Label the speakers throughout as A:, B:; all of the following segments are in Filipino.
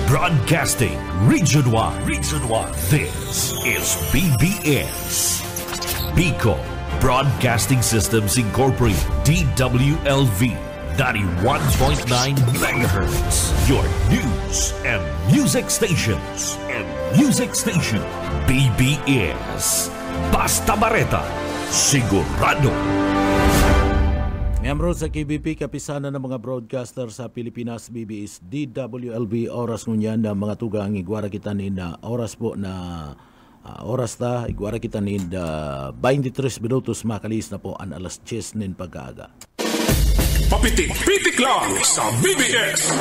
A: Broadcasting Region 1. Region 1. This is BBS. Bicol Broadcasting Systems Incorporated. DWLV 91.9 MHz. Your news and music stations. BBS. Basta Bareta. Sigurado.
B: Miyembro sa KBP, kapisanan ng mga broadcaster sa Pilipinas, BBS, DWLB, oras ngunyan na mga tugang igwara kita na oras po na oras ta, igwara kita na 23 minutos makalis na po ang alas 10 nin pagkaaga.
C: Papitik-pitik lang sa BBS.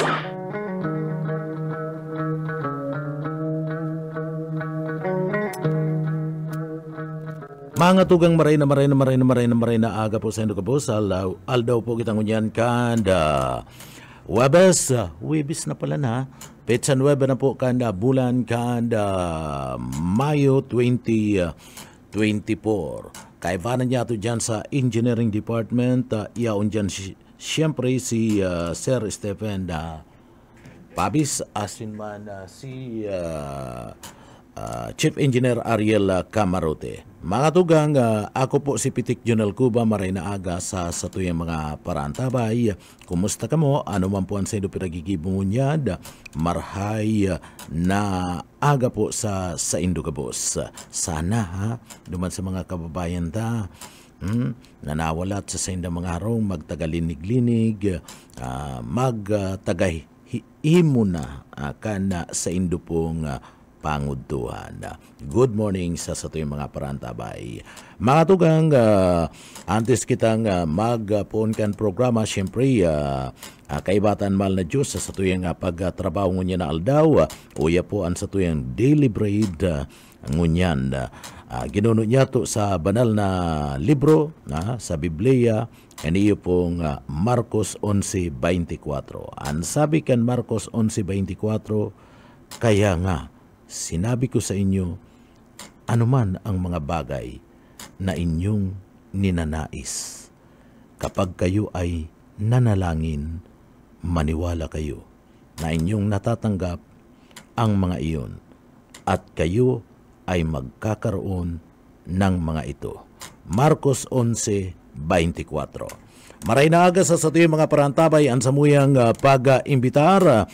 B: Mga tugang maray na aga po sa Indo Kabos. Aldaw po kitang unyan kanda Webes na pala na. Petsan Webe na po kanda bulan kanda Mayo 2024. Kaibanan niya ito dyan sa Engineering Department. Iyaon dyan siyempre si Sir Stephen Pabis asin man si Chief Engineer Ariel Camarote. Mga tugang, ako po si Pitik Junel Cuba, maray na aga sa tuyang mga parantabay. Kumusta ka mo? Ano man po ang sa inyo pinagigibungunyad? Marhay na aga po sa Indo Kabos. Sana ha, duman sa mga kababayan ta, nanawalat sa inyo mga harong, magtagalinig-linig, magtagahimo na kana sa Indo pong panguduhan. Good morning sa tuyong mga parantabay. Mga tugang, antes kitang magpoon kan programa, siyempre, kaibatan mal na Diyos sa tuyong pagtrabaho ngunyan na aldaw, uya po ang sa tuyong daily bread ngunyan. Ginuno niya to sa banal na libro, sa Biblia, iyo pong Marcos 11:24. Ang sabi kan Marcos 11:24, kaya nga, sinabi ko sa inyo, anuman ang mga bagay na inyong ninanais, kapag kayo ay nanalangin, maniwala kayo na inyong natatanggap ang mga iyon at kayo ay magkakaroon ng mga ito. Marcos 11:24. Maray na aga sa tuyong mga parantabay ang samuyang pag-imbitar.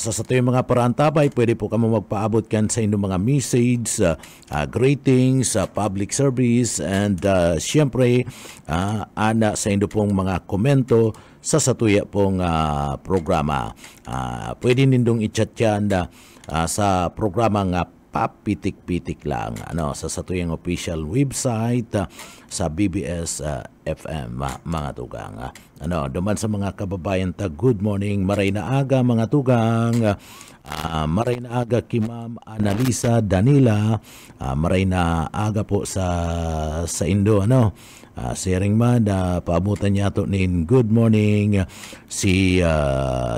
B: Sa tuyong mga parantabay, pwede po kamo magpaabot kan sa inyong mga message, greetings, public service, and siyempre, ana sa inyong pong mga komento sa satuya pong programa. Pwede nindong i-chat yan sa programa nga papitik-pitik lang sa satuyang official website sa BBS FM mga tugang. Duman sa mga kababayan ta, good morning, maray na aga mga tugang, maray na aga kay Ma'am Analisa Danila, maray na aga po sa Indo sharing man, paabutan niya ito nin good morning si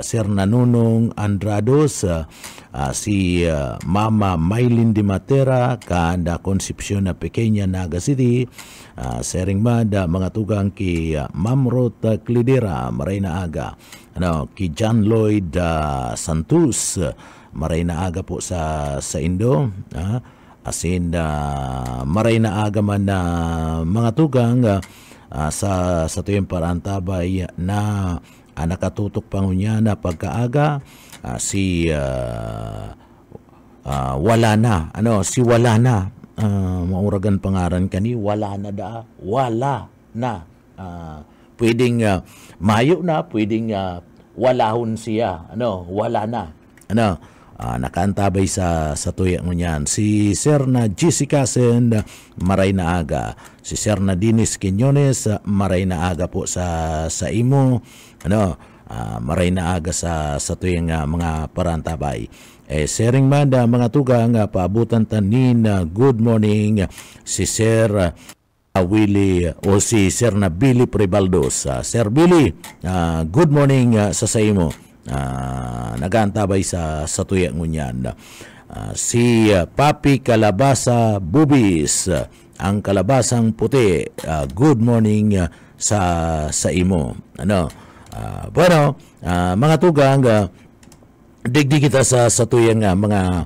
B: Sir Nanunong Andrados, si Mama Maylin Di Matera kanda Concepcion na Pequeña Naga City, sharing man mga tugang ki Ma'am Ruth Clidera, maray na aga ki John Lloyd Santos, maray na aga po sa Indo, asin maray na aga man na mga tugang sa tuyong parantabay na nakatutok pangunya na pagkaaga, si wala na mauragan pangaran kani, wala na pwedeng mayo na, pwedeng walahon siya, wala na nakaantabay sa tuyang ngunyan. Si Sir na Jessica Sen, maray na aga. Si Sir na Dinis Quinones, maray na aga po sa imo. Maray na aga sa tuyang mga parantabay. Sharing man mga tugang, paabutan tanin, good morning, si Sir Willie o si Sir na Billy Prebaldos. Sir Billy, good morning sa imo. Nagantabay sa tuyang ngunyan. Si Papi Kalabasa Bubis, ang kalabasang puti, good morning sa imo. Bueno, mga tugang, digdi kita sa tuyang mga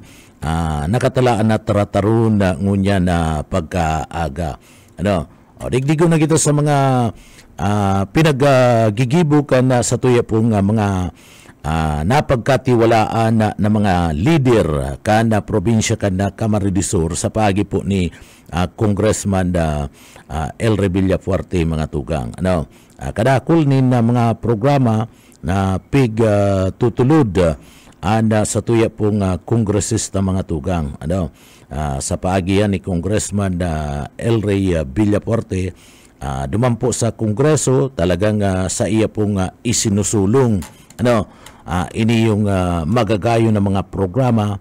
B: nakatalaan na tarataron na ngunya na pagkaaga. Digdi ko na kita sa mga pinaggigibukan na sa tuya pong mga napagkatiwalaan na mga leader kana probinsya kana Camarines Sur sa pagi po ni Congressman El Villafuerte mga tugang. Kadakol ni na mga programa na tutulod sa tuya pong kongresista mga tugang. Sa paagi yan ni Congressman El Villafuerte, dumampo sa Kongreso, talagang sa iya pong isinusulong ini yung magagayo na mga programa,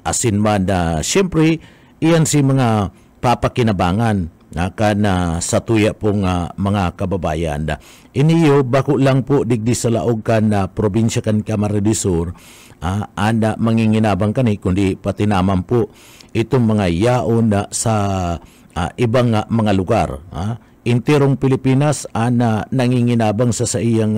B: asin man siyempre iyan si mga papakinabangan kana sa tuya pong mga kababayan. Iniyo bako lang po digdi sa laog kan probinsya kan Camarines Sur, anda manginginabang kani kundi pati naman po itong mga yaon sa ibang mga lugar. Intirong Pilipinas nanginginabang sa iyang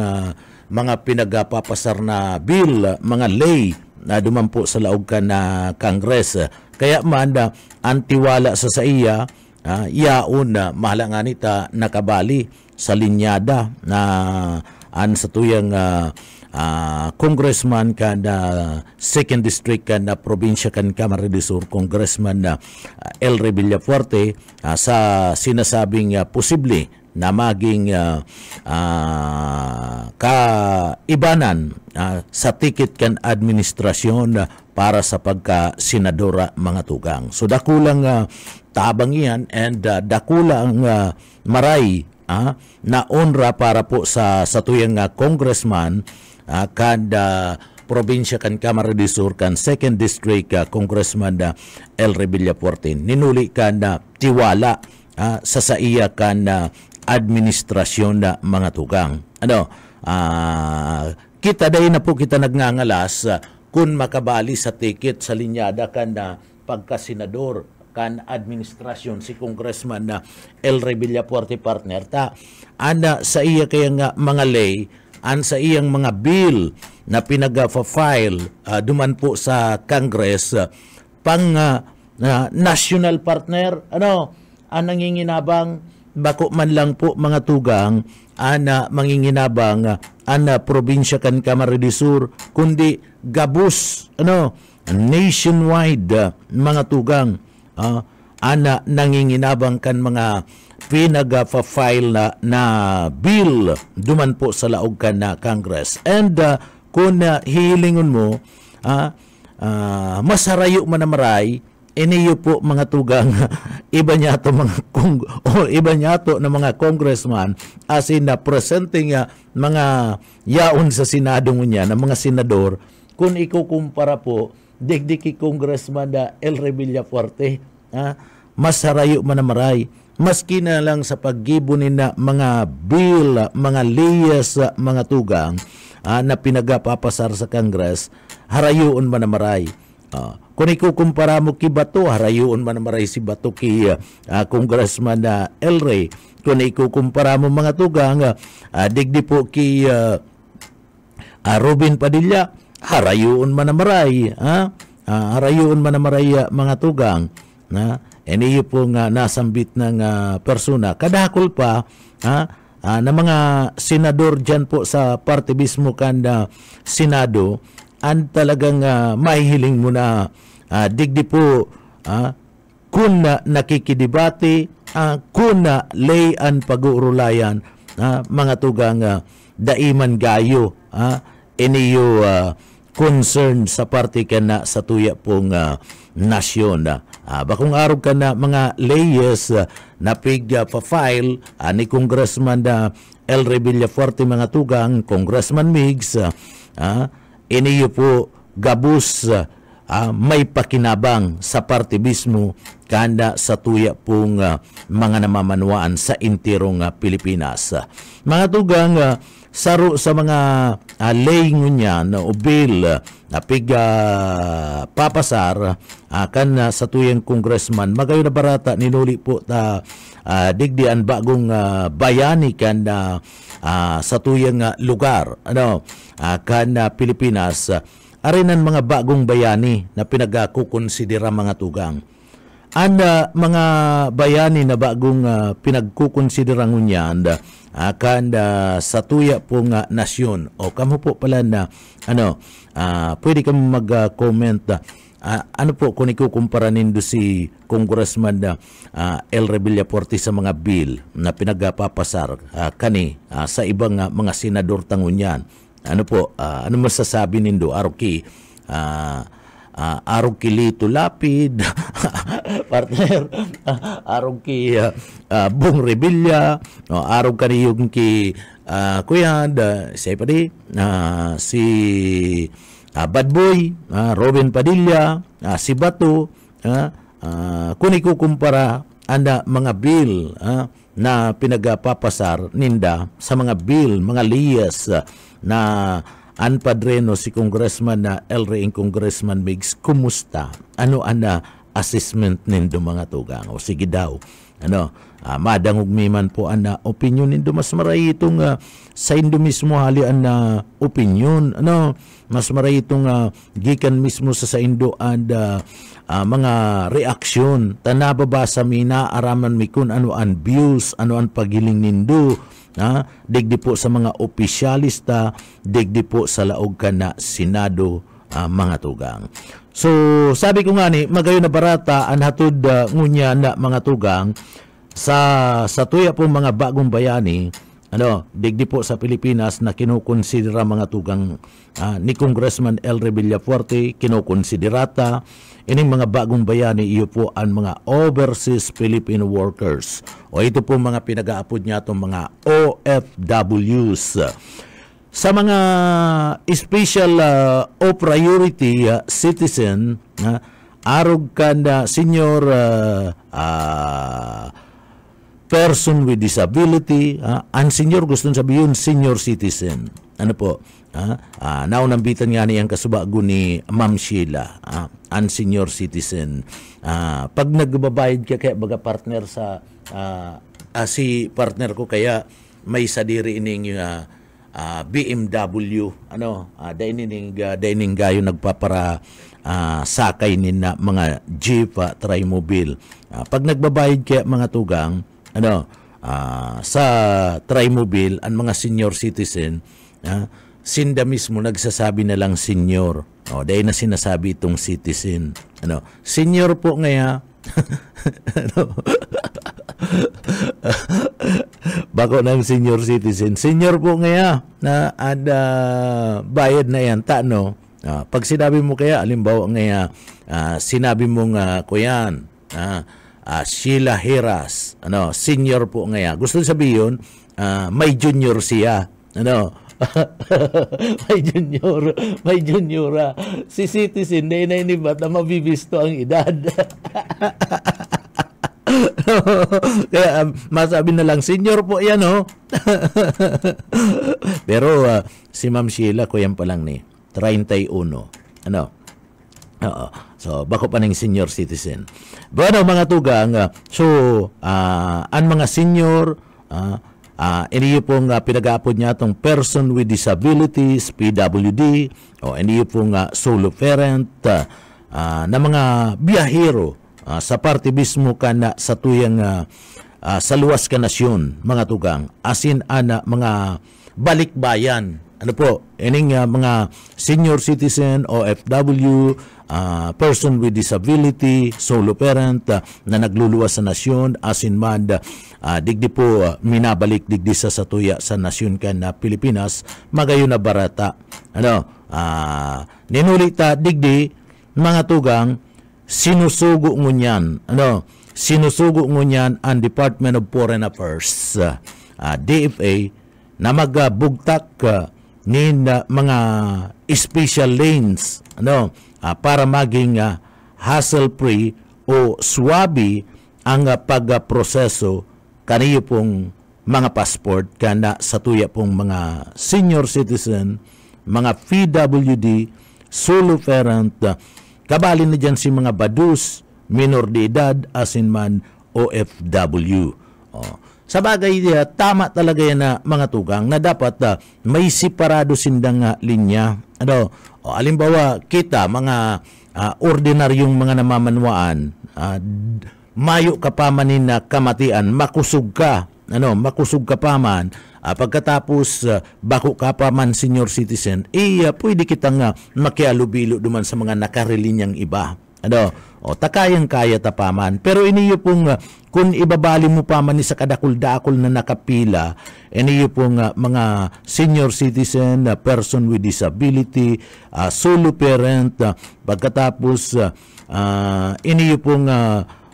B: mga pinagpapasar na bill, mga lay na dumampo sa laog kan na Kongres. Kaya man antiwala sa iya, yaon na mahal nga nita nakabali sa linyada na sa tuyang congressman kan 2nd District kan probinsya kan Camarines Sur, Congressman El Villafuerte, sa sinasabing posible na maging kaibanan sa ticket kan administrasyon para sa pagka-senadora mga tugang. So dakulang tabang iyan and dakulang maray na honra para po sa tuyang congressman kada probinsya kan Camarines Sur kan 2nd District Congressman El Villafuerte. Ninuli kan tiwala sa iya kan administrasyon na mga tugang. Kita dahil na po kita nagngangalas kung makabali sa ticket sa linyada kan pagkasenador kan administrasyon si Congressman El Villafuerte partner sa iya kaya nga mga lay sa iyang mga bill na pinag-file duman po sa Congress pang national partner ang nanginginabang bako man lang po mga tugang manginginabang probinsya kan Camarines Sur kundi gabus nationwide mga tugang nanginginabang kan mga pinag-file na bill duman po sa laog kan na Congress. And kung hihilingon mo masarayo man na maray, iniyo po mga tugang iba niya to na mga congressman as in presenting mga yaon sa Senado niya na mga senador kung ikukumpara po digdiki Congressman El Villafuerte, masarayo man na maray maski na lang sa paggibunin na mga bill, mga leyes mga tugang na pinagapapasar sa Congress, harayoon man na maray. Kung ikukumpara mo ki Bato, harayoon man na maray si Bato ki Congressman El Rey. Kung ikukumpara mo mga tugang, digdi po ki Robin Padilla, harayoon man na maray. Harayoon man na maray mga tugang. Iniyo po nga nasambit ng persona. Kadakol pa na mga senador dyan po sa parte mismo kan Senado, ang talagang mahihiling mo na digdi po kung nakikidibati, kung layan pag-uurulayan, mga tugang daiman gayo, iniyo concern sa parte ka na sa tuya pong nasyon. Bakong araw ka na mga layers na pig-file ni Congressman El Villafuerte mga tugang, Congressman Migs, iniyo po gabus may pakinabang sa parte mismo kanda sa tuya pong mga namamanuan sa intirong Pilipinas. Mga tugang, saro sa mga laying niya na bill na papasar kan sa tuyang congressman magayon na barata ninuli po digdian bagong bayani kan sa tuyang lugar kan Pilipinas arinan mga bagong bayani na pinagkukonsidera mga tugang. Anda mga bayani na bagong pinagkukonsidera ngunyan akan sa tuya pong nasyon o kamo po pala na pwede kamo mag-comment ano po kung ikukumpara nindo si Congressman El Revillaporte sa mga bill na pinagpapasar kani sa ibang mga senador tangunyan. Ano po, ano masasabi nindo? Aruki Lito Lapid, partner, Aruki Bong Revilla, Aruk kaniyong ki kuya, siya pa di, si Bad Boy, Robin Padilla, si Bato, kung ikukumpara anda mga bill na pinagpapasar ninda sa mga bill, mga liyas na anpadreno si Congressman na El Congressman Migs, kumusta? Ano assessment nindo mga tugang? O sige daw, madangog miman po opinion nindo, mas maray itong sa indo mismo halian na opinion, mas maray itong gikan mismo sa indo mga reaksyon tanababasa mi na araman mi kun ano an views, ano an pagiling nindo, digdi po sa mga opisyalista, digdi po sa laog ka na Senado, mga tugang. So sabi ko nga ni magayon na barata an hatod ngunya na mga tugang sa tuya po mga bagong bayani, digdi po sa Pilipinas na kinukonsidera mga tugang ni Congressman El Revillaporte, kinukonsiderata ining mga bagong bayani, iyo po ang mga overseas Filipino workers o ito po mga pinag-aapod niya itong mga OFWs. Sa mga special o priority citizen, arog ka na senior person with disability, ang senior gusto sabihin senior citizen. Ano po? Naunambitan nga niyang kasubago ni Ma'am Sheila, ang senior citizen. Pag nagbabayad ka kaya baga partner sa si partner ko kaya may sadiri ining BMW dining gayo nagpapara sakay nin na mga jeep trimobile. Pag nagbabayad kaya mga tugang sa trimobile ang mga senior citizen, sinda mismo nagsasabi na lang senior. Dahil na sinasabi itong citizen. Senior po ngaya. Bako ng senior citizen. Senior po ngaya na bayad na yan. Pag sinabi mo kaya, alimbawa ngaya, sinabi mong kuyan, Sheila Heras, senior po ngaya. Gusto sabihin, may junior siya. may junior si citizen na inibat na mabibisto ang edad. Kaya masabi na lang senior po yan pero si Ma'am Sheila ko yan pa lang ni 31 so bako pa ng senior citizen. Bueno mga tugang, ang mga senior iniyo pong pinag-aapod niya itong person with disabilities, PWD, o iniyo pong solo parent na mga biyahero sa parte mismo ka na sa tuyang sa luwas ka nasyon, mga tugang, asin mga balikbayan. Ano po, ining mga senior citizen, OFW, person with disability, solo parent na nagluluwas sa nasyon, asin man digdi po minabalik digdi sa tuya sa nasyon ka na Pilipinas, magayo na barata. Ninulita digdi mga tugang, sinusugo ngunyan, sinusugo ngunyan ang Department of Foreign Affairs, DFA, na magbugtak ni mga special lanes para maging hassle-free o swabe ang pagproseso kaniyo pong mga passport kana sa tuya pong mga senior citizen, mga PWD, solo parent, kabali na dyan si mga badus, minor de edad, asin man OFW. Sa bagay, tama talaga yan na mga tugang na dapat may separado sindang linya O alimbawa kita mga ordinaryong mga namamanwaan, mayo ka pa manin na kamatian, makusog ka pa man, pagkatapos bako ka pa man senior citizen, pwede kitang makialubilo duman sa mga nakarilinyang iba. O takayang kaya tapaman. Pero iniyo pong kung ibabali mo pa man sa kadakul-dakul na nakapila, iniyo pong mga senior citizen, person with disability, solo parent, pagkatapos iniyo pong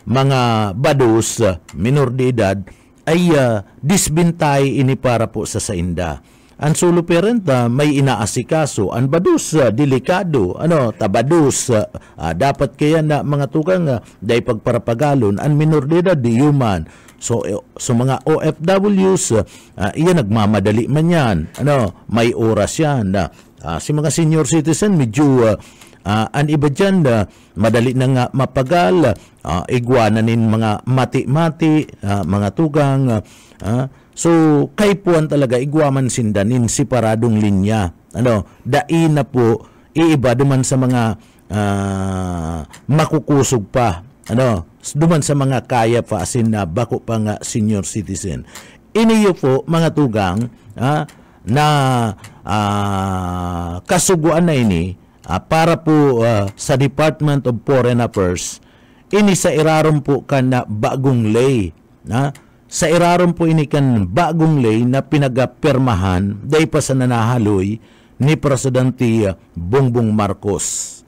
B: mga bados, minor de edad, ay disbintay ini para po sa sainda. Ang solo parent may inaasikaso, ang badus delikado, tabadus dapat kaya na mga tugang dahil pagparapagalon, ang minor de edad di human. So mga OFWs iyan nagmamadali man yan, may oras yan. Si mga senior citizen medyo ang iba dyan, madali na nga mapagal, igwananin mga mati-mati, mga tugang, so, kay puan talaga, igwaman sindanin, separadong linya. Dain na po, iiba duman sa mga makukusog pa. Duman sa mga kaya pa, asin na bako pa nga senior citizen. Iniyo po, mga tugang, na kasuguan na ini, para po sa Department of Foreign Affairs, ini sa irarom po ka na bagong lay, sa irarom po ini kan bagong lay na pinagapirmahan dahil pa sa nanahaloy ni Presidente Bongbong Marcos.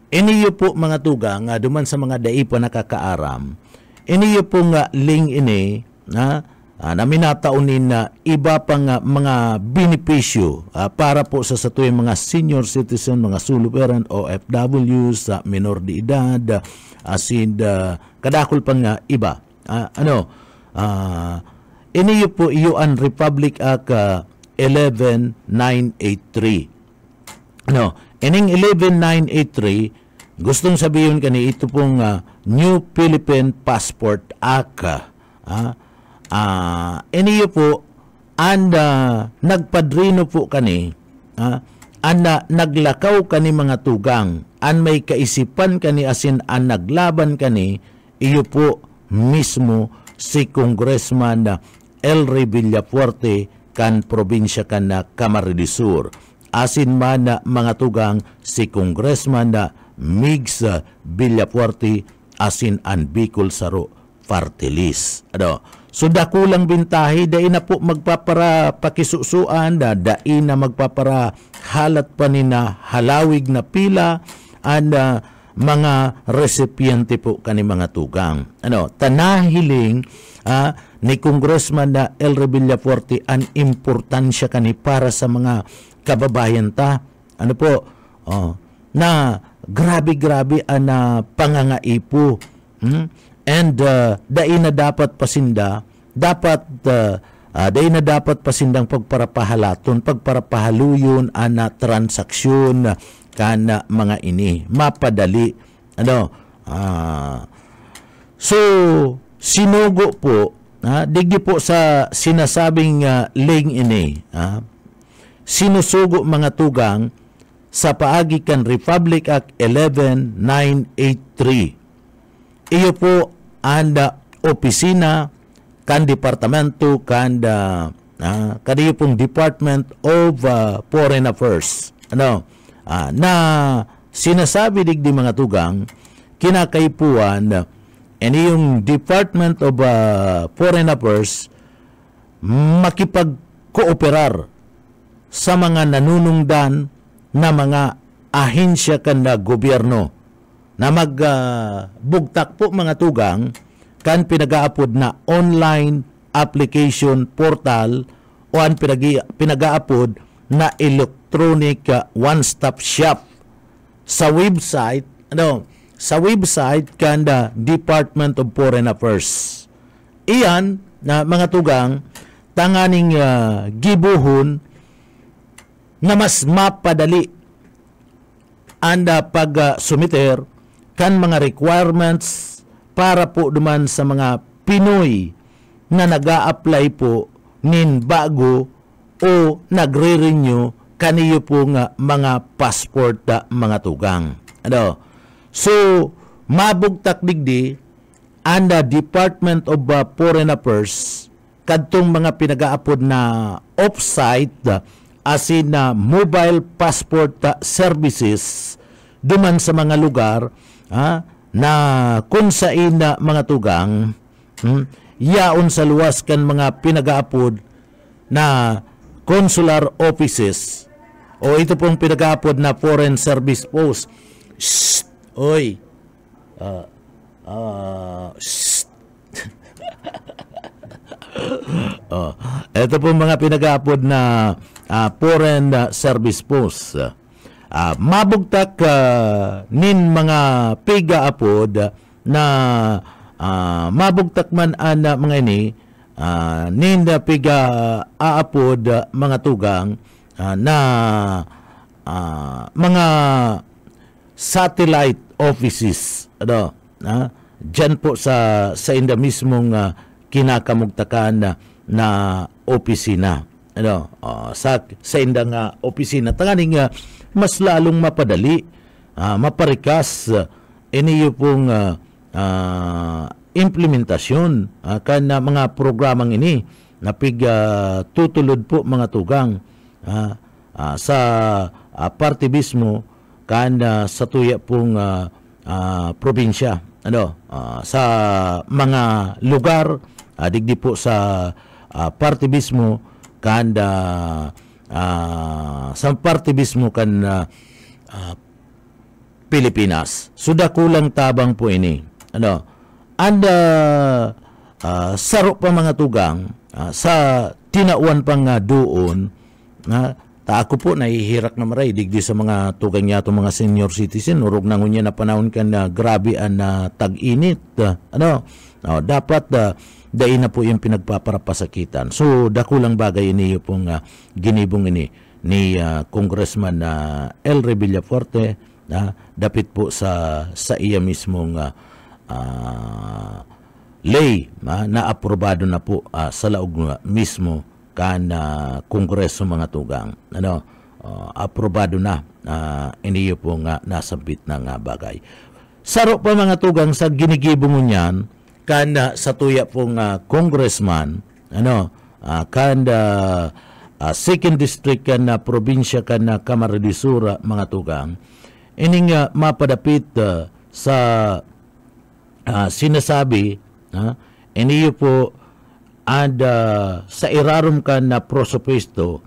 B: Iniyo po mga tugang, duman sa mga dai pa nakakaaram, iniyo po nga ling ini na minataunin na iba pang mga benepisyo para po sa satuing mga senior citizen, mga solo parent, OFWs, minor de edad, asin kadakol pang iba. Iniyo po UN Republic Act 11983. Ining 11983, gustong sabihin kani ito pong New Philippine Passport Act. Iniyo po, nagpadrino po kani, naglakaw kani mga tugang, may kaisipan kani asin naglaban kani, iyo po mismo si Congressman Elry Villafuerte kan probinsya kan na Camarines Sur. Asin man mga tugang si Congressman Migs Villafuerte asin an Bicol Saro Party-List. So dakulang bintahi, dai na po magpapara pakisusuan, dai na magpapara halat pa ni na halawig na pila, mga recipiente po kani mga tugang. Tanahiling ni Congressman na Elry Villafuerte ang importansya kani para sa mga kababayan ta. Na grabe-grabe ang pangangaipo. And dai na dapat pasinda, dai na dapat pasindang pagparapahalaton, pagparapahaluyon ana transaksyon kana mga ini mapadali. So sinugo po, digdi po sa sinasabing ling ini, sinusugo mga tugang sa paagi kan Republic Act 11983. Iyo po ang opisina kan departamento kan kadiyo pong Department of Foreign Affairs. Na sinasabi digdi mga tugang kinakaipuan yung Department of Foreign Affairs makipag-kooperar sa mga nanunungdan na mga ahensya kan na gobyerno na magbugtak po mga tugang kan pinagaapod na online application portal o ang pinagaapod na electronic one-stop shop sa website kan Department of Foreign Affairs. Iyan na mga tugang tanganing gibuhon na mas mapadali ang pag-sumiter kan mga requirements para po duman sa mga Pinoy na nag-a-apply po nin bago o nagre-renew kaniyo po nga mga passport mga tugang. Ano? So, mabugtak digdi ang Department of Foreign Affairs kadtong mga pinagaapod na off-site asin na mobile passport services duman sa mga lugar na kung saan mga tugang yaon sa luwas kan mga pinagaapod na consular offices o ito pong pinagaapod na foreign service post. Shh! Oy! Shh! Ito pong mga pinagaapod na foreign service post. Mabugtak nin mga pigaapod na mabugtak man ana mga ini nin piga aapod mga tugang na mga satellite offices dyan po sa inda mismong kinakamugtakan na opisina sa indang opisina tanganing mas lalong mapadali maparikas iniyo pong implementasyon kan mga programang ini na tutulod po mga tugang sa partibismo kan sa tuya pong probinsya sa mga lugar digdi po sa partibismo kan sa partibismo kan Pilipinas. Suda kulang tabang po ini. Saro pa mga tugang sa tinauan pang doon ta ako po nahihirak na maray digdi sa mga tugang niya itong mga senior citizen urog na ngunya na panahon kan grabe ang tag-init dapat dahil na po yung pinagpaparapasakitan. So dakulang bagay ini pong ginibong ini ni Congressman Elry Villafuerte dapit po sa iya mismong lay na aprobado na po sa laog mismo kan Kongreso mga tugang aprobado na iniyo po nga nasabit na nga bagay. Saro pa mga tugang sa ginigibong niyan kan sa tuya pong congressman kan second district kan probinsya kan Camarines Sur mga tugang ining mapadapit sa sinasabi iniyo po sa irarum kan na prosopesto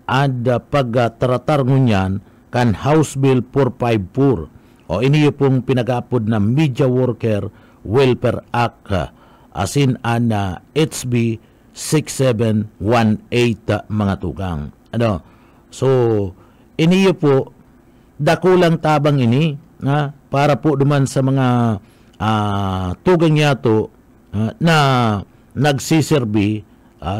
B: pagtratar ngunyan kan House Bill 454 o iniyo pong pinag-aapod na Media Worker Welfare Act asin HB 6718 mga tugang. So iniyo po dakulang tabang ini para po duman sa mga tugang yato na nagsiserbi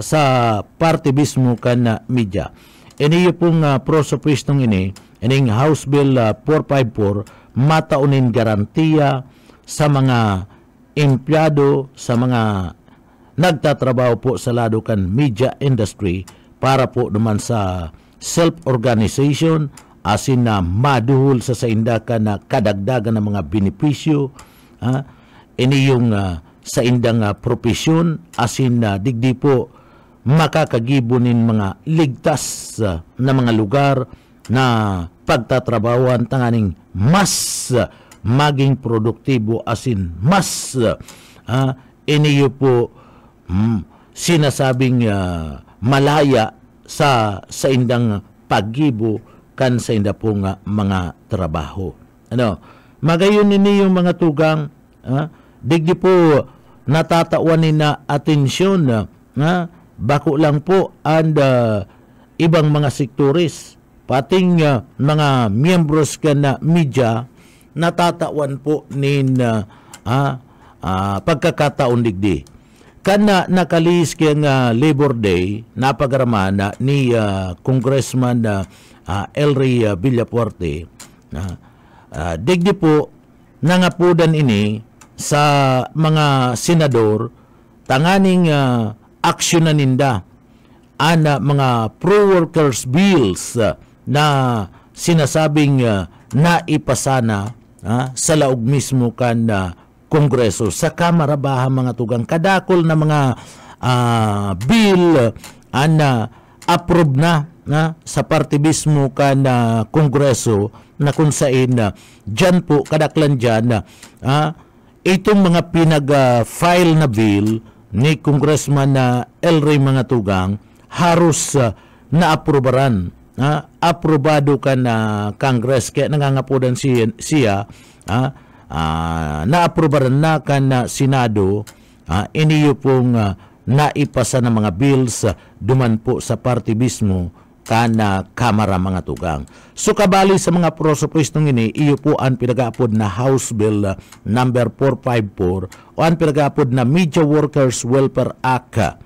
B: sa partibismo kan media. Iniyo pong prosopistong ini ining House Bill 454 mataunin garantiya sa mga empleyado, sa mga nagtatrabaho po sa lado kan media industry para po naman sa self-organization asin na maduhol sa indakan na kadagdagan ng mga benepisyo ini yung sa indang propesyon asin na digdi po makakagibunin mga ligtas na mga lugar na pagtatrabawan tanganing mas maging produktibo asin mas iniyo po sinasabing malaya sa indang paggibo kan sa inda pong mga trabaho. Magayon ini yung mga tugang digdi po natatawanin na atensyon bako lang po and ibang mga sektoris pating mga miyembros kan na media natatawan po nin pagkakataon digdi. Kana nakalis kaya nga Labor Day napagaramana ni Congressman Elry Villafuerte digdi po nangapudan ini sa mga senador tanganing aksyonan ninda ana mga pro-workers bills na sinasabing naipasana sa laog mismo kan Kongreso sa Kamara Baha mga tugang kadakol na mga bill approve na sa parte mismo kan Kongreso na kung saan dyan po kadaklan dyan itong mga pinag-file na bill ni Congressman El Rey mga tugang harus na aprobaran aprobado ka na Congress kaya nangangapodan siya na-aprobaran na ka na Senado iniyo pong naipasa ng mga bills duman po sa party mismo kana Kamara mga tugang. So kabali sa mga prosopwestong ini, iyo po ang pinag-aapod na House Bill number 454 o ang pinag-aapod na Media Workers Welfare Act.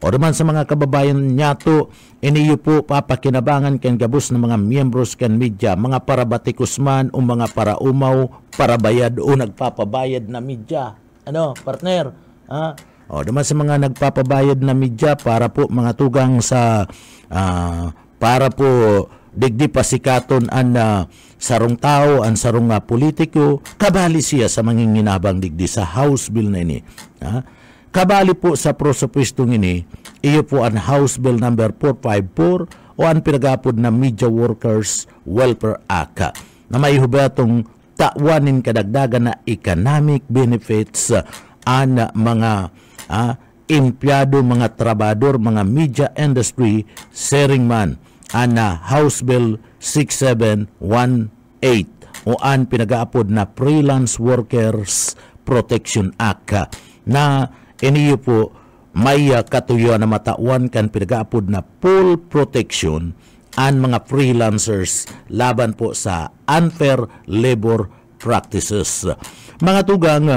B: O naman sa mga kababayan nyato, iniyo po papakinabangan ken gabos ng mga miyembros ken media, mga parabatikos man o mga paraumaw, parabayad o nagpapabayad na media. Partner? O naman sa mga nagpapabayad na media para po mga tugang sa para po digdi pasikaton an sarong tao, an sarong politiko, kabali siya sa manginginabang digdi sa House Bill na ini. Kabali po sa prosopwestong ini, iyo po ang House Bill number 454 o ang pinag-apod na Media Workers Welfare Act na may hubatong tawanin kadagdagan na economic benefits an mga empleyado, mga trabador, mga media industry, sharing man an House Bill 6718 o ang pinag-aapod na Freelance Workers Protection Act na iniyo po may katuyuan na matawan kan pinag-aapod na full protection ang mga freelancers laban po sa unfair labor practices. Mga tugang,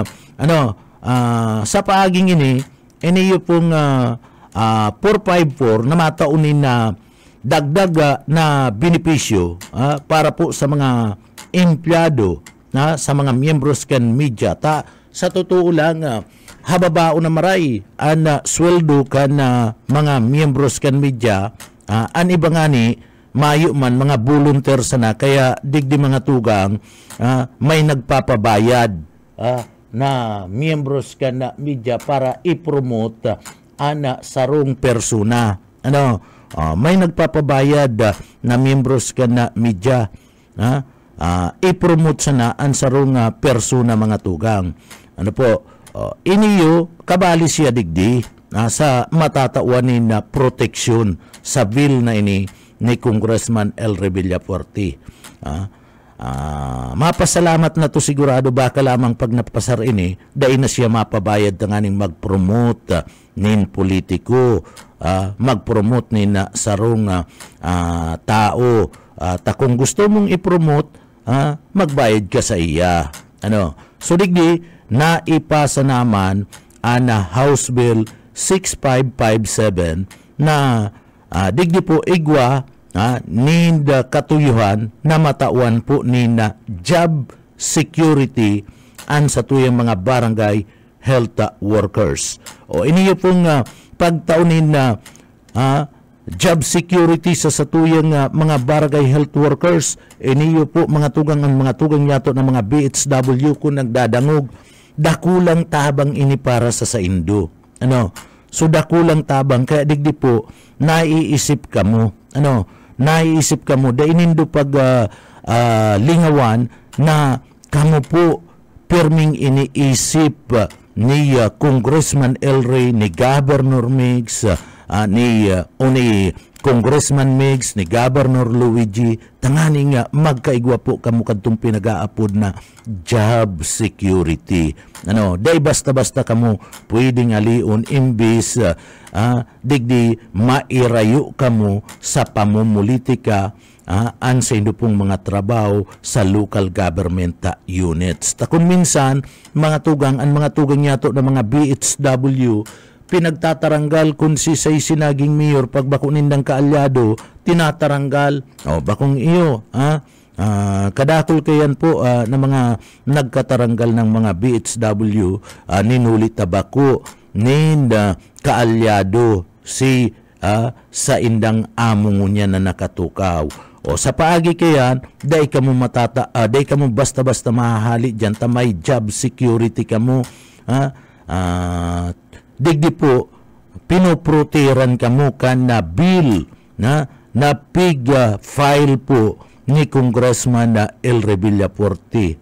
B: sa paaging ini, iniyo pong 454 na mataunin na dagdag na benepisyo para po sa mga empleyado sa mga miyembros kan media. Sa totoo lang, hababao na maray ang sweldo kan mga miyembros kan media, ang iba nga ni mayo man mga volunteer sana kaya digdi mga tugang may nagpapabayad na miyembros kan na media para i-promote ana sarong persona. May nagpapabayad na miyembros kan na media i-promote sana ang sarong persona mga tugang. Iniyo kabali siya digdi sa matatawanin na proteksyon sa bill na ini ni Congressman El Rey Villafuerte. Mapasalamat na to sigurado baka lamang pag napasar ini dahil na siya mapabayad ng aning mag-promote nin politiko, mag-promote nin sarong tao. Kung gusto mong i-promote, magbayad ka sa iya. So digdi naipasa naman ang House Bill 6557 na digdi po igwa nin katuyuhan na matawan po nin job security an sa tuyang mga barangay health workers. O iniyo pong pagtaunin na job security sa satuyang mga barangay health workers, iniyo po mga tugang ang mga tugang yato ng mga BHW kung nagdadangog dakulang tabang ini para sa Indo. So dakulang tabang kaya digdi po naiisip ka mo. Naiisip ka mo da inindo pag lingawan na kamo po perming iniisip ni Congressman El Rey, ni Governor Migs, ni Congressman Migs, ni Governor Luigi, tanganing magkaigwa po kamo kadtong pinag-aapod na job security. Day basta-basta kamo pwedeng aliun imbis digdi mairayo kamo sa pamumulitika an sa indo pong mga trabaho sa local government units. Kung minsan mga tugang yato ng mga BHW pinagtataranggal kung si say sinaging mayor pag bakunin ng kaalyado tinataranggal bakong iyo kadakol kayan po na mga nagkataranggal ng mga BHW ninuli tabako nin kaalyado si sa indang amo niya na nakatukaw. O sa paagi kayan, day ka mo basta-basta mahahali dyan, may job security ka mo. Digdi po, pinoproteran ka mo ka na bill na pig file po ni Congressman El Revillafuerte.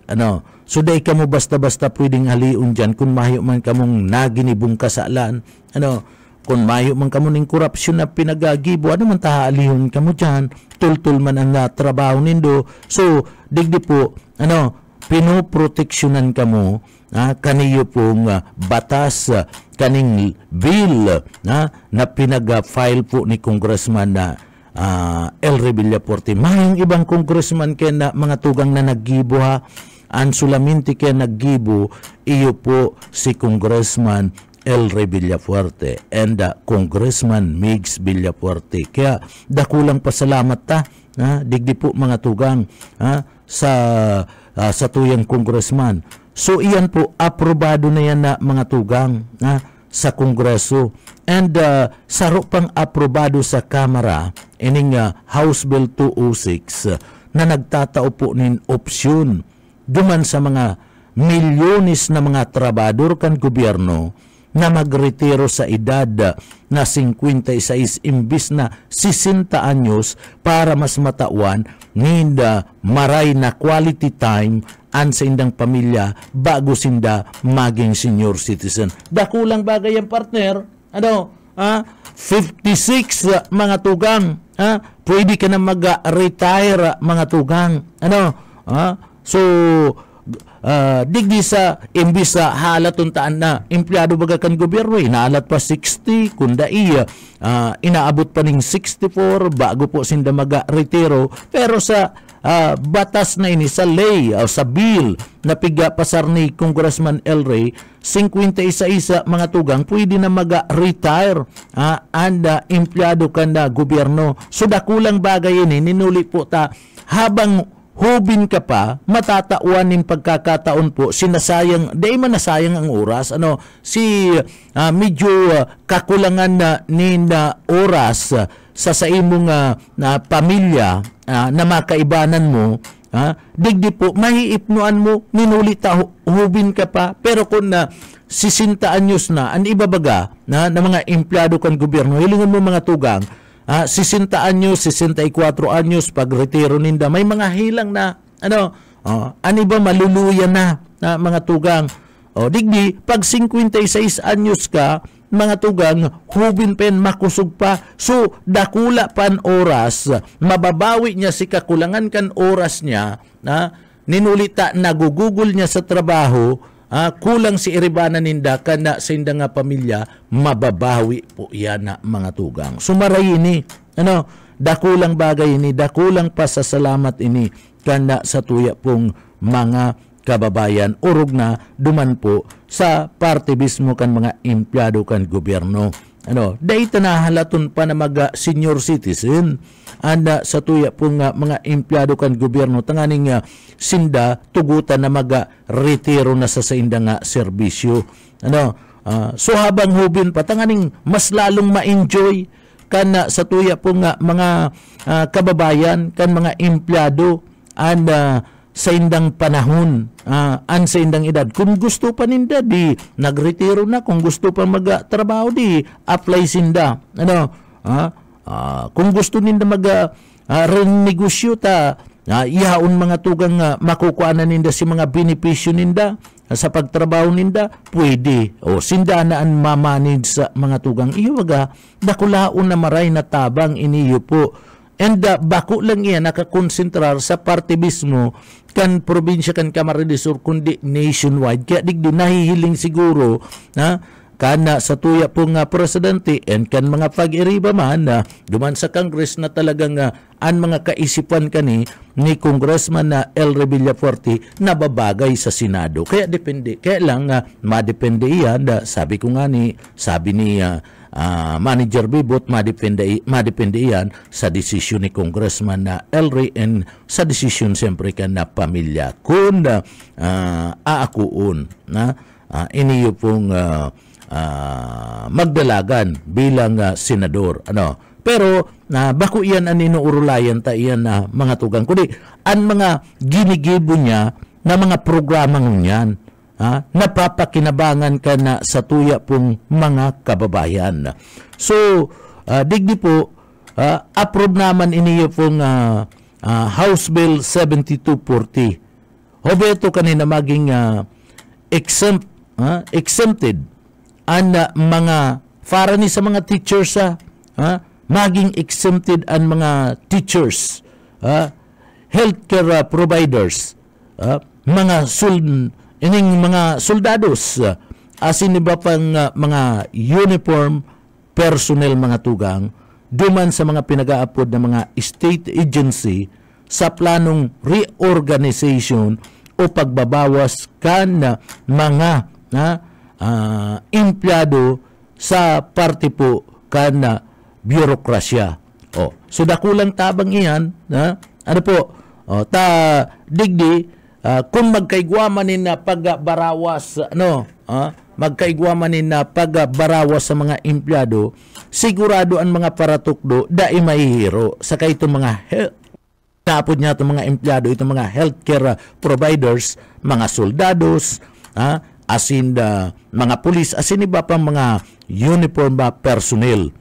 B: So day ka mo basta-basta pwedeng haliun dyan kung mahiyo man ka mong naginibong kasalan. Kung mahiyo man ka mo ng korupsyon na pinagagibo, man tahalihon ka mo dyan, tultul man ang trabaho nindo. So, digdi po, pinoproteksyonan ka mo, kaniyo pong batas, kaning bill na pinag-file po ni Congressman El Revillafuerte. Mayang ibang congressman kaya na mga tugang na naggibo ang sulaminti kaya naggibo, iyo po si Congressman El Revillafuerte and Congressman Migs Villafuerte. Kaya dakulang pasalamat digdi po mga tugang sa tuyang congressman. So iyan po, aprobado na yan na mga tugang sa Kongreso. And saro pang aprobado sa Kamara ining House Bill 206 na nagtatao po nin opsyon duman sa mga milyones na mga trabador kan gobyerno na magretiro sa edad na 56 imbis na 60 anyos para mas matawan ninda maray na quality time an sa indang pamilya bago sinda maging senior citizen. Dakulang bagay ang partner. 56 mga tugang. Pwede ka na mag-retire mga tugang. So digdi sa imbis sa halat untaan na empleyado baga kan gobyerno, inaalat pa 60 kunda inaabot pa ning 64 bago po sinda maga-retiro. Pero sa batas na ini, sa lay o sa bill na piga pasar ni Congressman El Rey, 51 mga tugang pwede na maga-retire empleyado kan na gobyerno. So dakulang bagay ini, ninuli po ta habang hubin ka pa, matatawan ng pagkakataon po, sinasayang, di man nasayang ang oras, medyo kakulangan na oras sa imong na pamilya na makaibanan mo, digdi po, mahiipnuan mo, ninulita, hubin ka pa, pero kung 60 anyos na, ang ibabaga na mga empleyado kan gobyerno, hilingan mo mga tugang, 60 anyos, 64 anyos, pag retiro ninda, may mga hilang na, ani ba maluluya na mga tugang. Digdi, pag 56 anyos ka, mga tugang, hubin pen, makusog pa. So, dakula pan oras, mababawi niya si kakulangan kan oras niya, ninulita, nagugugol niya sa trabaho, kulang si iribana ninda kana sa inda nga pamilya, mababawi po yan na mga tugang. Sumaray ini, dakulang bagay ini, dakulang pasasalamat ini kana sa tuya pong mga kababayan, urog na duman po sa parte mismo kan mga empleyado kan gobyerno. Dahil tanahalaton pa na mga senior citizen anda sa tuya po nga mga empleyado kan gobyerno tanganing sinda tugutan na retiro na sa inda nga serbisyo. So habang hubin pa tanganing mas lalong ma-enjoy kan sa tuya po nga mga kababayan kan mga empleyado anda sa indang panahon, sa indang edad. Kung gusto pa ninda, di nagretiro na. Kung gusto pa magtrabaho, di apply sinda. Kung gusto ninda renegosyo ta, ihaon mga tugang makukuha na ninda si mga benepisyo ninda sa pagtrabaho ninda, pwede. Sinda na ang mamanage sa mga tugang. Iyawaga, nakulaon na maray na tabang iniyo po. And bako lang yan nakakonsentrar sa parte mismo kan probinsya kan Camarines Sur kundi nationwide. Kaya digdi nahihiling siguro kana sa tuya pong presidente and kan mga pag-iriba man duman sa Congress na talagang ang mga kaisipan kani ni Congressman El Revillafuerte na babagay sa Senado. Kaya depende. Kaya lang madepende yan. Sabi ni Manager Bibot, madepende yan sa desisyon ni Congressman El Rey and sa desisyon siyempre ka na pamilya. Kung aakuon iniyo pong magdalagan bilang senador. Pero bako iyan ang inuurulayan ta iyan na mga tugang. Kundi ang mga ginigibo niya na mga programang niyan, napapakinabangan ka na sa tuya pong mga kababayan. So, digdi po, approve naman iniyo pong House Bill 7240. Hobeto kanina maging exempted ang mga para ni sa mga teachers maging exempted ang mga teachers, healthcare providers, mga soldados, asin iba pang mga uniform personnel mga tugang duman sa mga pinag-aapod ng mga state agency sa planong reorganization o pagbabawas kan mga empleyado sa parte po kan bureaucracia. So dakulang tabang iyan, digdi kung magkaigwamanin na pagbarawas magkaigwamanin na pagbarawas sa mga empleyado, sigurado ang mga paratukdo dai mahihiro sa itong mga tapod niya itong mga empleyado, itong mga healthcare providers, mga soldados, asin mga pulis, asin iba pang mga uniform personnel.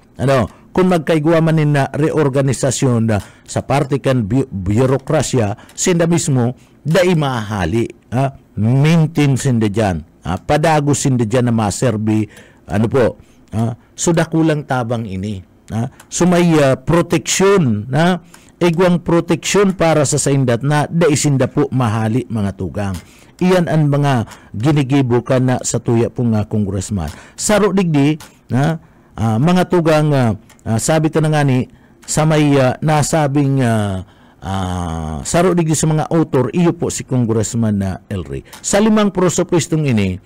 B: Kung magkaigwamanin na reorganisasyon sa parte kan bureaucracia, sinda mismo dai mahali, maintain sinda dyan, padago sinda dyan na maserbi, so dakulang tabang ini. So may proteksyon, igwang proteksyon para sa saindat na daisinda po mahali mga tugang. Iyan ang mga ginigibo ka na sa tuya pong congressman. Saro digdi, mga tugang, sabi ta na nga ni, sa may nasabing saro digdi sa mga author, iyo po si Congressman Elry. Sa 5 prosopwestong ini,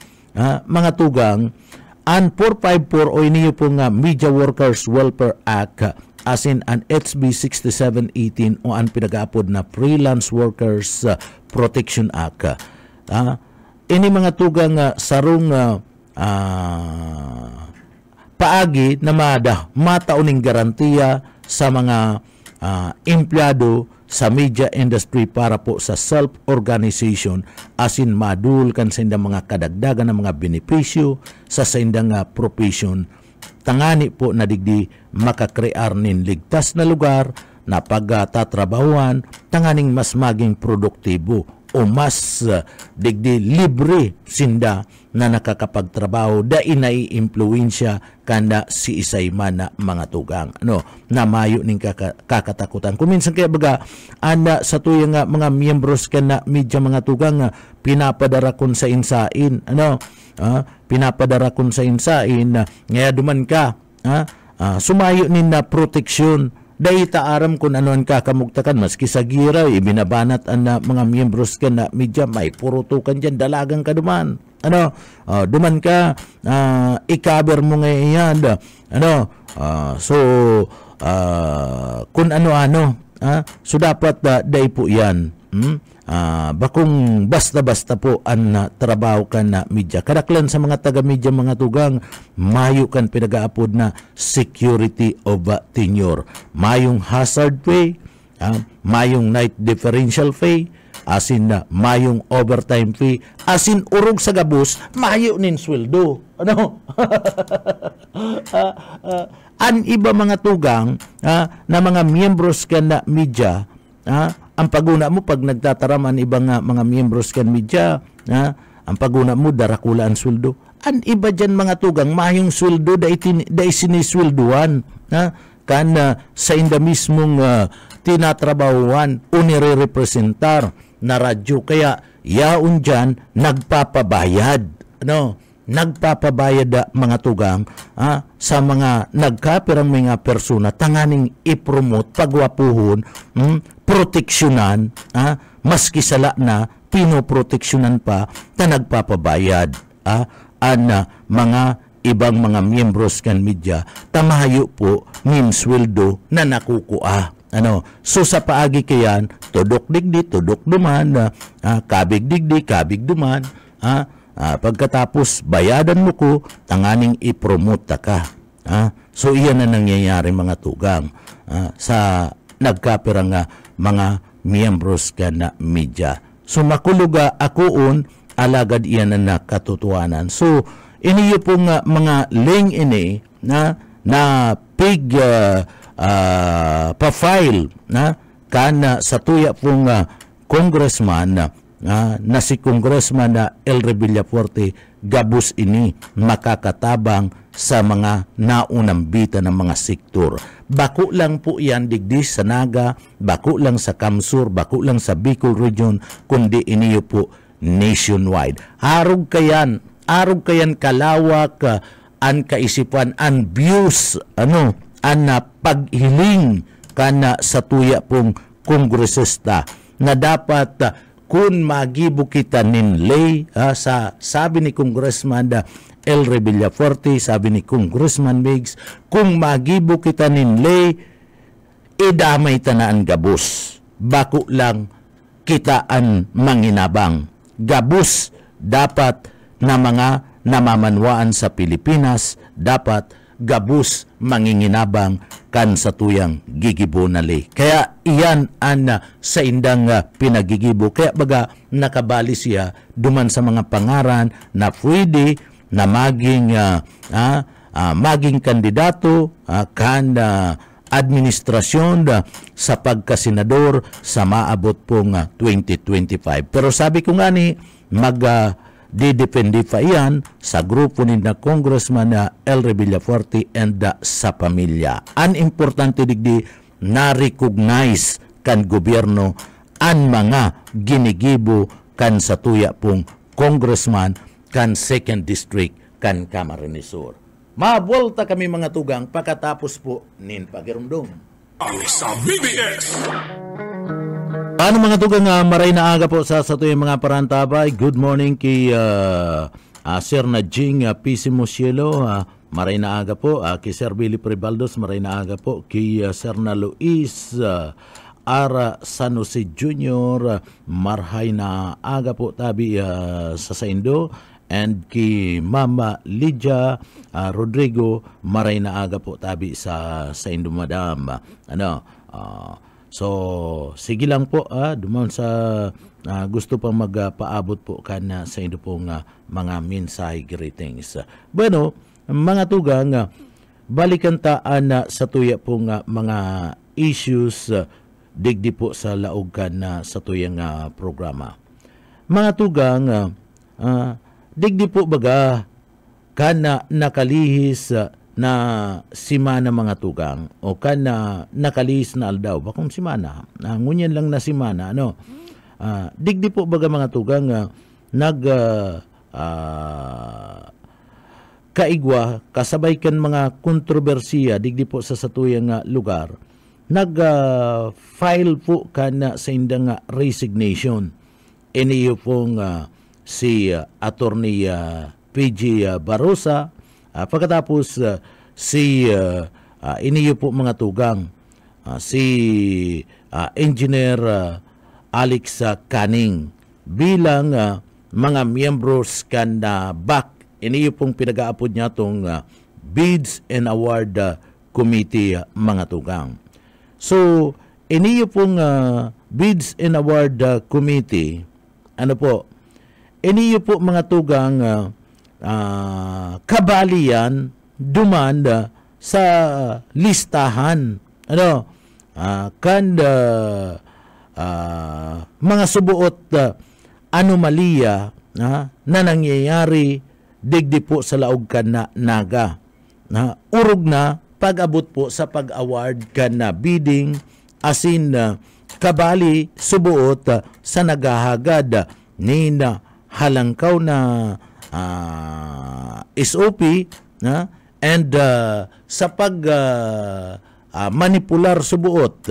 B: mga tugang, ang 454 o iniyo pong Media Workers Welfare Act, as in an HB 6718 o ang pinag-aapod na Freelance Workers Protection Act. Ini mga tugang sarong paagi na matauning garantiya sa mga empleyado sa media industry para po sa self-organization, asin madulkan sa indang mga kadagdagan ng mga benepisyo sa indang profession. Tangani po na digdi makakrear nin ligtas na lugar na pagtatrabahuan, tanganing mas maging produktibo o mas digdi libre sinda na nakakapagtrabaho da inai-impluensya kanda si isay man na mga tugang na mayo ning kakatakutan. Kung minsan kaya baga anda sa tuyang mga miyembros kana media mga tugang pinapadara kon sa insain pinapadara kon sa insain ngaya duman ka sumayo nin na proteksyon. Dahil taaram kung ano ang kakamugtakan, maski sa gira, ibinabanat ang mga miyembros ka na media, may purutukan dyan, dalagang ka duman. Duman ka, i-cover mo ngayon. Kung ano-ano, so dapat dahil po yan. Bakong basta-basta po ang trabaho ka na media. Kadaklan sa mga taga-media mga tugang, mayo kan pinag-aapod na security of tenure. Mayong hazard pay, mayong night differential pay, asin na mayong overtime fee, asin urog sa gabos, mayo nin sweldo. An iba mga tugang na mga miyembros ka na media, ang paguna mo pag nagtataraman ibang mga miyembros kan media, ang paguna mo darakula ang sweldo. Ang iba dyan mga tugang, mahyung sweldo da siniswelduan kan sa inda mismong tinatrabahuan o nire-representar na radyo. Kaya yaon dyan nagpapabayad. Nagpapabayad mga tugang sa mga nagkapirang mga persona tanganing ipromote, pagwapuhon, proteksyonan, maski sala na pinoproteksyonan pa na nagpapabayad mga ibang mga miyembros kan media tamayo po nin sweldo na nakukuha. So sa paagi kayan, tudok digdi, tudok duman, kabig digdi, kabig duman, pagkatapos bayadan mo ko, tanganing ipromote ka. So iyan na nangyayari mga tugang sa nagkapirang mga miyembros ka na media. So makuluga akoon, alagad iyan na nakatutuanan. So iniyo pong mga link ini na pig pa-file kana sa tuya pong congressman na si Congressman El Revillafuerte gabus ini makakatabang sa mga naunang bita ng mga sektor. Bako lang po yan digdi sa Naga, bako lang sa Kamsur, bako lang sa Bicol Region, kundi iniyo po nationwide. Arog kayan kalawak an kaisipan, an views, an paghiling kana sa tuya pong kongresista na dapat kung magibo kita ninlay sa sabi ni Congressman El Revillafuerte, sabi ni Congressman Migs, kung magibo kita ninlay, idamay tanaan gabos. Bako lang kitaan manginabang. Gabos dapat na mga namamanwaan sa Pilipinas, dapat gabus manginginabang kan sa tuyang gigibo nali. Kaya iyan ang sa indang pinagigibo. Kaya baga nakabali siya duman sa mga pangaran na pwede na maging kandidato kan administrasyon sa pagkasenador sa maabot pong 2025. Pero sabi ko nga ni didepende pa iyan sa grupo ni na Congressman El Revillafuerte and sa pamilya. Ang importante digdi na-recognize kan gobyerno ang mga ginigibo kan sa tuya pong congressman kan 2nd District kan Camarines Sur. Mabuelta kami mga tugang pagkatapos po nin pagirumdum.
C: Ang sa BBS.
B: Ano mga tugang maray na aga po sa tuyang mga parantabay. Good morning kay Sir Najing Pisimo Cielo. Maray na aga po. Kay Sir Billy Prebaldos, maray na aga po. Kay Sir na Luis Ara San Jose Jr. Marhay na aga po tabi sa Saindo. And kay Mama Lydia Rodrigo, maray na aga po tabi sa Saindo Madam. So, sige lang po, duman sa gusto pang magpaabot po kana sa inyo pong mga mensahe greetings. Bueno, mga tugang, balikan taan sa tuya pong mga issues digdi po sa laog kan sa tuyang programa. Mga tugang, digdi po baga kana nakalihis na simana mga tugang o kana nakalihis na aldaw bakong simana ngunyan lang na simana digdi po baga mga tugang kaigwa kasabay kan mga kontrobersiya digdi po sa satuyang lugar file po kana sa indang resignation iniyo pong si Attorney PG Barosa. Pagkatapos iniyo po mga tugang si Engineer Alex Canning bilang mga miyembros kan back iniyo pong pinag-aapod niya itong Bids and Award Committee mga tugang. So iniyo pong Bids and Award Committee iniyo po mga tugang kabalian dumanda sa listahan mga subuot anomalya na nangyayari digdi po sa laog kan na Naga urog na pag-abot po sa pag-award kan na bidding asin kabali subuot sa nagahagad ni na halangkaw na SOP and sa pag manipular subuot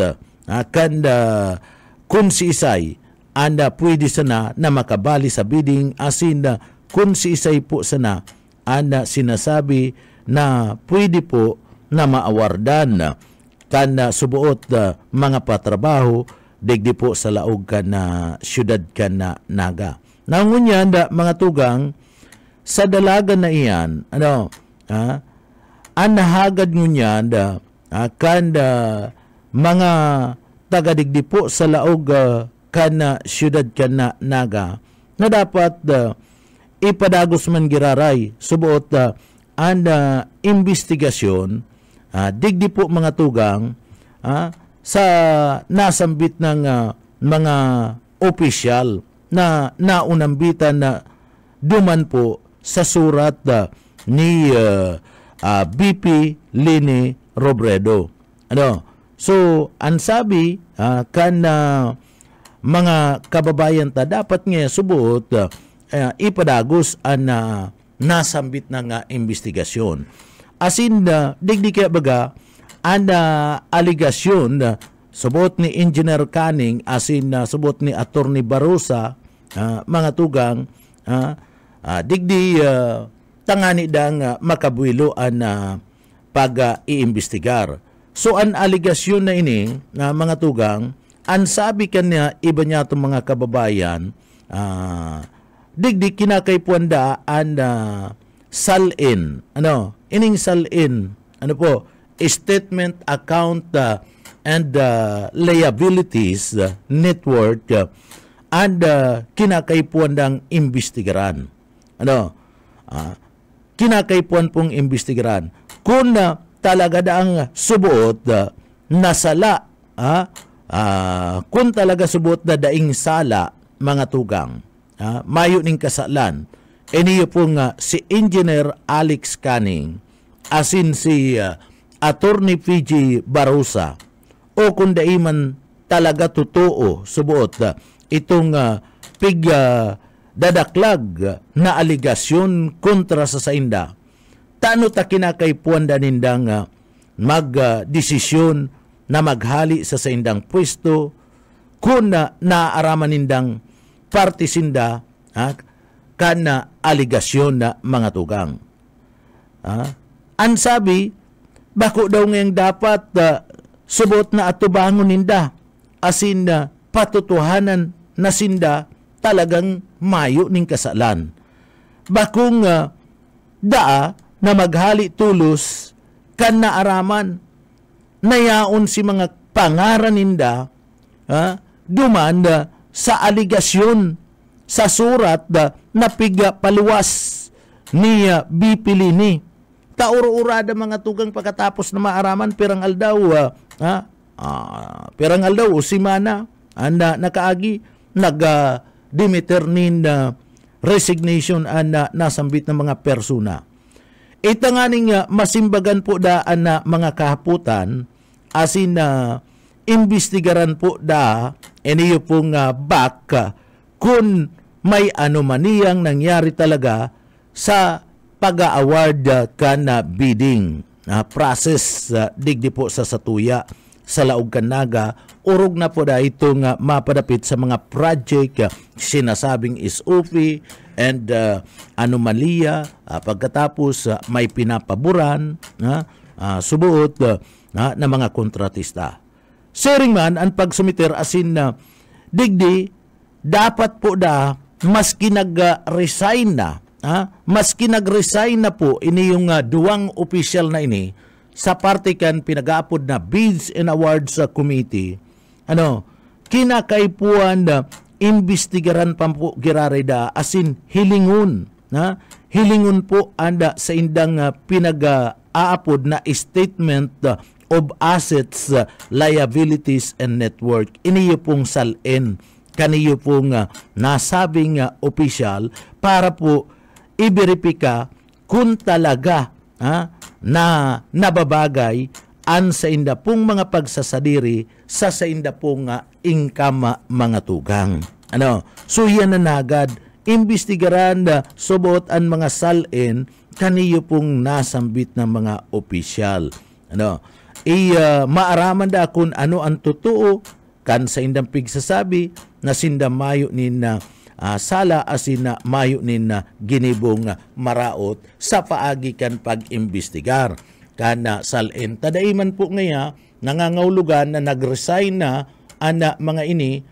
B: kung si isay anda pwede sana na makabali sa bidding asin kung si isay po sana anda sinasabi na pwede po na maawardan subuot mga patrabaho digdi po sa laog kan na syudad kan na Naga. Nangunyan mga tugang sa dalaga na iyan, anahagad nyo niyan kanda mga tagadigdi po sa laog kana syudad kana naga na dapat ipadagos man giraray subuot ang investigasyon digdi po mga tugang sa nasambit ng mga opisyal na naunambitan na duman po sa surat ni BP Lini Robredo. So, ang sabi mga kababayan ta dapat nga subuot ipadagos ang nasambit ng investigasyon. Asin digdi kaya baga ang aligasyon subot ni Engineer Canning asin subot ni Attorney Barusa mga tugang digdi tangani dang makabuilo ang pag-iimbestigar. So ang aligasyon na ini na mga tugang ang sabi kanya iba niya itong mga kababayan digdi kinakaipuanda ang salin ining salin statement account and liabilities network and kinakaipuandang imbestigaran kinakaipuan pong imbestigaran kung talaga daang subuot nasala kung talaga subuot na daing sala mga tugang mayo ning kasalan iniyo pong si Engineer Alex Canning asin si Attorney PG Barusa o kung daiman talaga totoo subuot itong dadaklag na aligasyon kontra sa sainda tano ta kinakaipuan da nindang magdesisyon na maghali sa saindang pwesto kung naaaraman nindang partisinda kana aligasyon na mga tugang. Ang sabi, bako daw ngayong dapat subot na atubangon ninda asin patutuhanan na sinda talagang mayo ning kasalan. Bakong daa na maghali tulos kan naaraman nayaon si mga pangaran ninda duman sa aligasyon sa surat na piga paluwas ni BP Lini. Tauro-urada mga tugang pagkatapos na maaraman pirang aldaw simana anda nakaagi nag-dimiter nin resignation na nasambit ng mga persona. Ita nga ning masimbagan po daan na mga kahaputan asin imbestigaran po iniyo pong back kung may anomaliyang nangyari talaga sa pag-award na bidding process digdi po sa satuya sa laog kanaga urog na po itong mapadapit sa mga project sinasabing SOP and anomalya pagkatapos may pinapaboran subuot na mga kontratista. Sharing man ang pagsumiter asin digdi dapat po maski nag-resign na maski nag-resign na po ini yung duwang opisyal na ini sa parte kan pinag-aapod na Bids and Awards Committee kinakaipuan imbestigaran pa po girareda asin hilingon hilingon po anda sa indang pinag-aapod na statement of assets, liabilities and network iniyo pong salin kaniyo pong nasabing opisyal para po i-verifika kung talaga na nababagay an sa inda pong mga pagsasadiri sa inda pong income mga tugang. So yan na nagad imbestigaran subot ang mga salin kaniyo pong nasambit ng mga opisyal. Maaraman da kung ano ang totoo kan sa indang pigsasabi na sinda mayo nin sala asin na mayo nin ginibong maraot sa paagi kan pag-imbestigar. Kana salin tadaiman po ngaya nangangahulugan na nag-resign na ana mga ini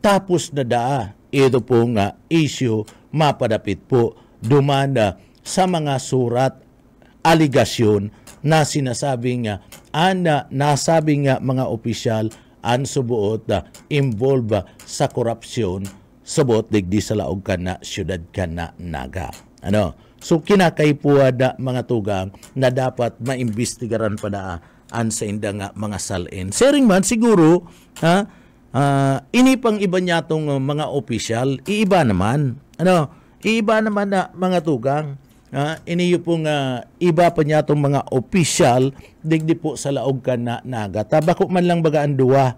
B: tapos na ito pong issue mapadapit po dumanda sa mga surat aligasyon na sinasabing nasabing mga opisyal ang subuot involved sa korupsyon subot digdi sa laog kana syudad kana Naga. So kinakaipuad mga tugang na dapat maimbestigaran pa daan sa inda nga mga salin. Sering man siguro ini pang iba niya tong mga opisyal, iiba naman. Iiba naman na mga tugang. Iniyo pong iba pa niya itong mga opisyal digdi po sa laog ka na Naga. Tabako man lang bagaan duwa,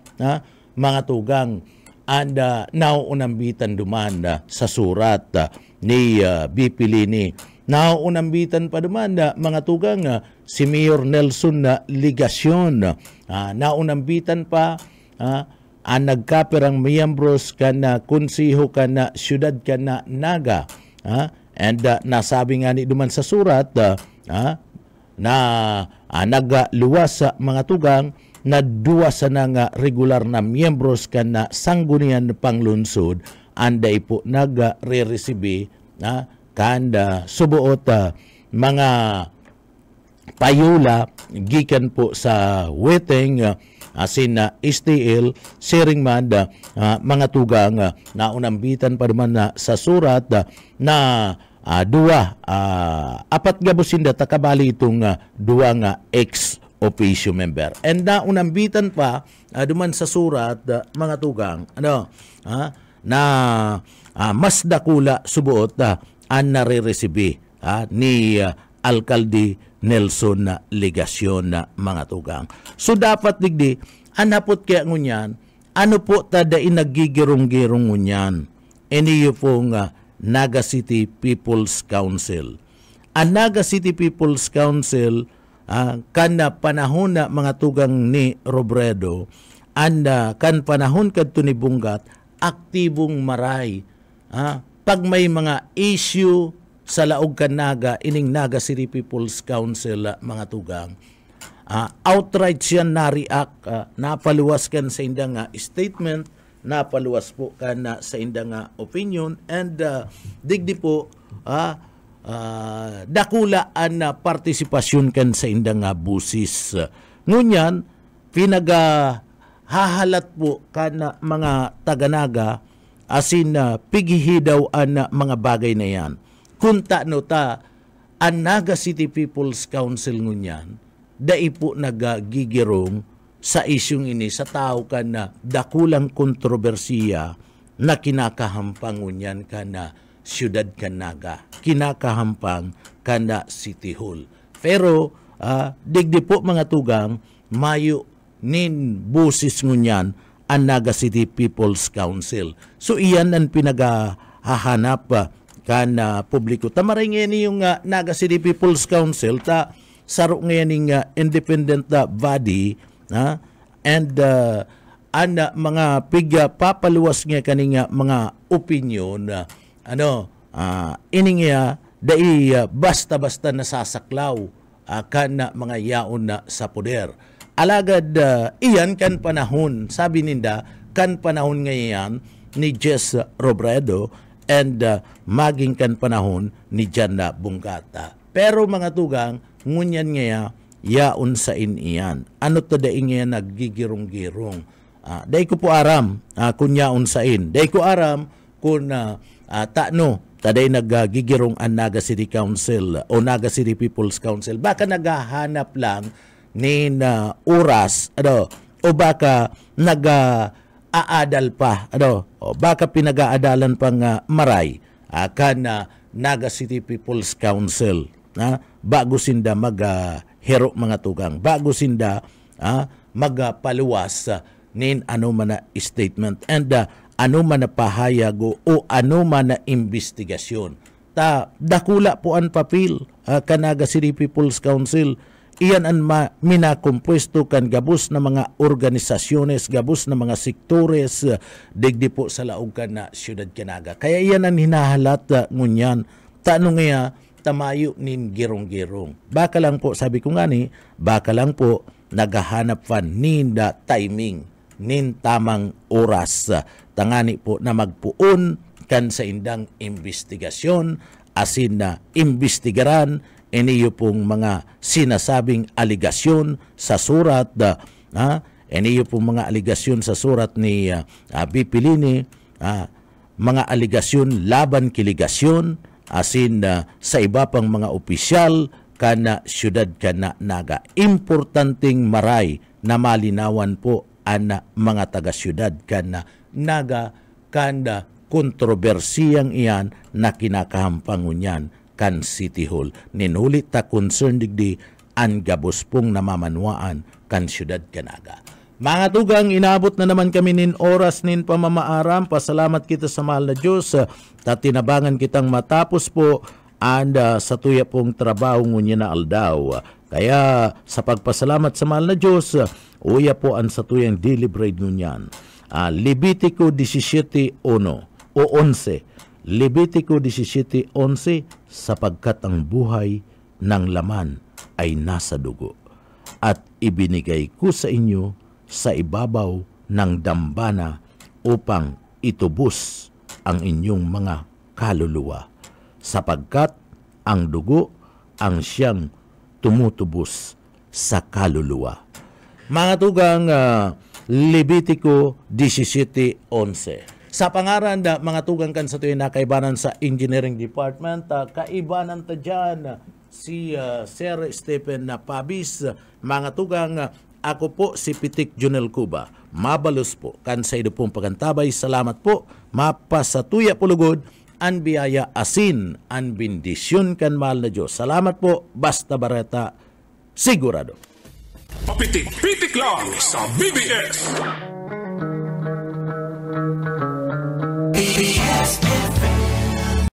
B: mga tugang. And nauunambitan duman sa surat ni BP Lini. Nauunambitan pa duman mga tugang si Mayor Nelson Ligacion. Naunambitan pa nagkapirang miyembros ka na konsiho ka na syudad ka na Naga. And nasabi nga ni duman sa surat na nagluwas sa mga tugang na duwas na nga regular na miyembros ka na sanggunian panglunsod anday po nag-re-receive kanda subuot mga payula gikan po sa weteng asin na STL sharing man mga tugang naunambitan pa naman sa surat na apat gabusin data kabali itong duwa nga ex officio member. And naunambitan pa duman sa surat mga tugang na mas dakula subuot ang nare-receive ni Alkalde Nelson Ligacion na mga tugang. So dapat digdi, anapot kaya ngunyan, ano po tada inagigirong-girong ngunyan? Iniyo pong Naga City People's Council. Ang Naga City People's Council, kan panahon na mga tugang ni Robredo, kan panahon kadto ni Bungat, aktibong maray. Pag may mga issue sa laog kan Naga, ining Naga City People's Council mga tugang, outright siya na-react, napaluwas kan sa indang statement, napaluwas po kan sa indang opinion, and digdi po dakulaan na partisipasyon kan sa indang busis. Ngunyan, pinagahahalat po kan mga taga-Naga asin pigihidaw ang mga bagay na yan. Kunta no ta, ang Naga City People's Council ngunyan, dai po nagagigirong sa isyong ini sa tao ka na dakulang kontrobersiya na kinakahampang ngunyan ka na siyudad ka Naga, kinakahampang ka na City Hall. Pero, digdi po mga tugang, mayo nin busis ngunyan ang Naga City People's Council. So, iyan ang pinagahahanap kan publiko. Tamaray ngayon yung Naga City People's Council, saro ngayon yung independent body, and mga papaluwas nga kaning mga opinion, ining dai basta-basta nasasaklaw kan mga yaon na sa poder. Alagad iyan kan panahon, sabi ninda, kan panahon ngayon ni Jess Robredo, and maging kan panahon ni Jana Bungkata. Pero mga tugang, ngunyan nga yaon sa iniyan. Ano to daing nga naggigirong-girong? Day ko po aram kung yaon sa in. Day ko aram kung taday naggigirong ang Naga City Council o Naga City People's Council. Baka naghahanap lang ni oras, o baka aadal pa, o baka pinag-aadalan pang maray kan Naga City People's Council, bago sinda hero mga tugang, bago sinda magpaluwas nin ano man na statement and ano man na pahayag o ano man na investigasyon. Dakula po ang papel kan Naga City People's Council. Iyan ang minakompuesto kan gabus na mga organisasyones, gabus na mga sektores, digdi po sa laog kan na siyudad Naga. Kaya iyan ang hinahalat ngunyan. Tanong nga, tamayo nin girong-girong. Baka lang po, sabi ko nga ni, baka lang po naghahanap fan nin da timing, nin tamang oras. Tangani po na magpuon kan sa indang investigasyon asin na imbestigaran iniyo pong mga sinasabing aligasyon sa surat iniyo pong mga aligasyon sa surat ni BP Lini, mga aligasyon laban kiligasyon asin sa iba pang mga opisyal kana syudad kana Naga. Importanteng maray na malinawan po ang mga taga-syudad kana Naga kana kontrobersiyang iyan na kinakahampangon yan kan City Hall. Ninulit ta concern digdi ang gabos pong namamanwaan kan syudad kanaga. Mga tugang, inabot na naman kami nin oras nin pamamaaram. Pasalamat kita sa mahal na Diyos. Tatinabangan kitang matapos po and sa tuya pong trabaho ngunya na aldaw. Kaya sa pagpasalamat sa mahal na Diyos, uya po ang sa tuyang daily bread ngunyan. Levitico 17:1 o 11. Levitico 17:11, sapagkat ang buhay ng laman ay nasa dugo, at ibinigay ko sa inyo sa ibabaw ng dambana upang itubos ang inyong mga kaluluwa, sapagkat ang dugo ang siyang tumutubos sa kaluluwa. Mga tugang, Levitico 17:11. Sa pangaran da mga tugang kan sa tuwing nakaibanan sa Engineering Department, kaibanan ta dyan si Sir Stephen Pabis. Mga tugang, ako po si Pitik Junel Cuba. Mabalos po kan sa ido pong pagantabay. Salamat po. Mapasatuya pulugod an biyaya asin an bendisyon kan mahal na Diyos. Salamat po. Basta Bareta, sigurado.
C: Papitik-pitik lang sa BBS.